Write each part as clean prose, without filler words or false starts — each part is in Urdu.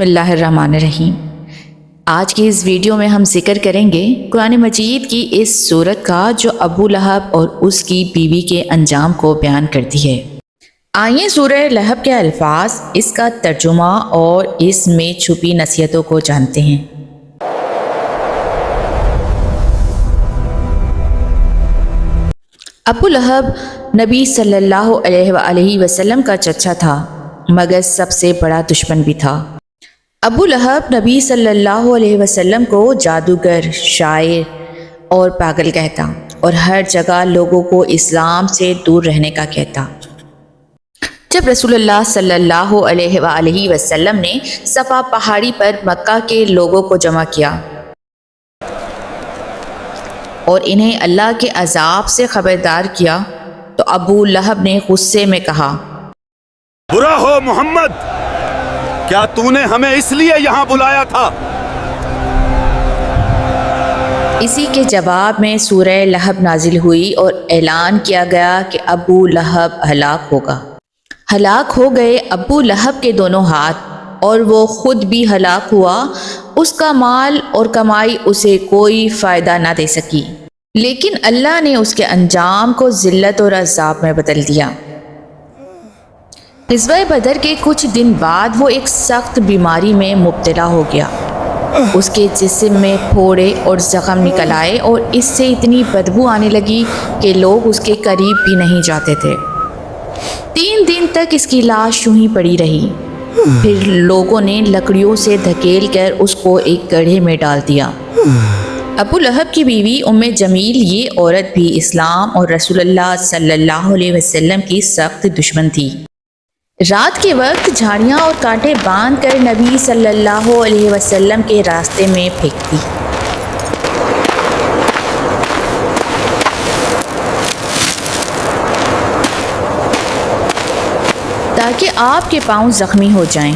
بسم اللہ الرحمن الرحیم۔ آج کی اس ویڈیو میں ہم ذکر کریں گے قرآن مجید کی اس سورت کا جو ابو لہب اور اس کی بیوی کے انجام کو بیان کرتی ہے۔ آئیے سورہ لہب کے الفاظ، اس کا ترجمہ اور اس میں چھپی نصیحتوں کو جانتے ہیں۔ ابو لہب نبی صلی اللہ علیہ وآلہ وسلم کا چچا تھا مگر سب سے بڑا دشمن بھی تھا۔ ابو لہب نبی صلی اللہ علیہ وسلم کو جادوگر، شاعر اور پاگل کہتا اور ہر جگہ لوگوں کو اسلام سے دور رہنے کا کہتا۔ جب رسول اللہ صلی اللہ علیہ وآلہ وسلم نے صفا پہاڑی پر مکہ کے لوگوں کو جمع کیا اور انہیں اللہ کے عذاب سے خبردار کیا تو ابو لہب نے غصے میں کہا، برا ہو محمد، کیا تو نے ہمیں اس لیے یہاں بلایا تھا؟ اسی کے جواب میں سورہ لہب نازل ہوئی اور اعلان کیا گیا کہ ابو لہب ہلاک ہوگا۔ ہلاک ہو گئے ابو لہب کے دونوں ہاتھ اور وہ خود بھی ہلاک ہوا۔ اس کا مال اور کمائی اسے کوئی فائدہ نہ دے سکی، لیکن اللہ نے اس کے انجام کو ذلت اور عذاب میں بدل دیا۔ غزوہ بدر کے کچھ دن بعد وہ ایک سخت بیماری میں مبتلا ہو گیا۔ اس کے جسم میں پھوڑے اور زخم نکل آئے اور اس سے اتنی بدبو آنے لگی کہ لوگ اس کے قریب بھی نہیں جاتے تھے۔ 3 دن تک اس کی لاش یوں ہی پڑی رہی۔ پھر لوگوں نے لکڑیوں سے دھکیل کر اس کو ایک گڑھے میں ڈال دیا۔ ابو لہب کی بیوی ام جمیل یہ عورت بھی اسلام اور رسول اللہ صلی اللہ علیہ وسلم کی سخت دشمن تھی۔ رات کے وقت جھاڑیاں اور کانٹے باندھ کر نبی صلی اللہ علیہ وسلم کے راستے میں پھینکتی۔ تاکہ آپ کے پاؤں زخمی ہو جائیں۔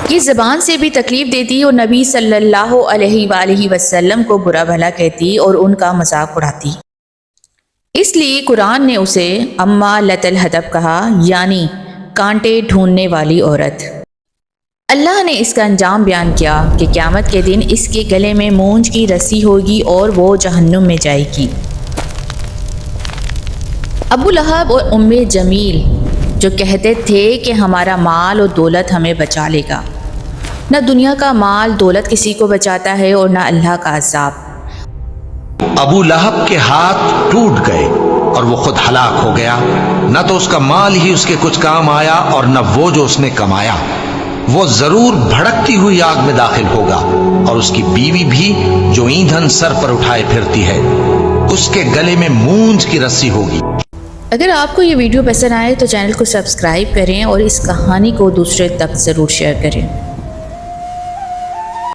یہ زبان سے بھی تکلیف دیتی اور نبی صلی اللہ علیہ وآلہ وسلم کو برا بھلا کہتی اور ان کا مذاق اڑاتی۔ اس لیے قرآن نے اسے اما لت الحدب کہا، یعنی کانٹے ڈھونڈنے والی عورت۔ اللہ نے اس کا انجام بیان کیا کہ قیامت کے دن اس کے گلے میں مونج کی رسی ہوگی اور وہ جہنم میں جائے گی۔ ابو لہب اور ام جمیل جو کہتے تھے کہ ہمارا مال اور دولت ہمیں بچا لے گا، نہ دنیا کا مال دولت کسی کو بچاتا ہے اور نہ اللہ کا عذاب۔ ابو لہب کے ہاتھ ٹوٹ گئے اور وہ خود ہلاک ہو گیا، نہ تو اس کا مال ہی اس کے کچھ کام آیا اور نہ وہ جو اس نے کمایا۔ وہ ضرور بھڑکتی ہوئی آگ میں داخل ہوگا اور اس کی بیوی بھی جو ایندھن سر پر اٹھائے پھرتی ہے، اس کے گلے میں مونج کی رسی ہوگی۔ اگر آپ کو یہ ویڈیو پسند آئے تو چینل کو سبسکرائب کریں اور اس کہانی کو دوسرے تک ضرور شیئر کریں۔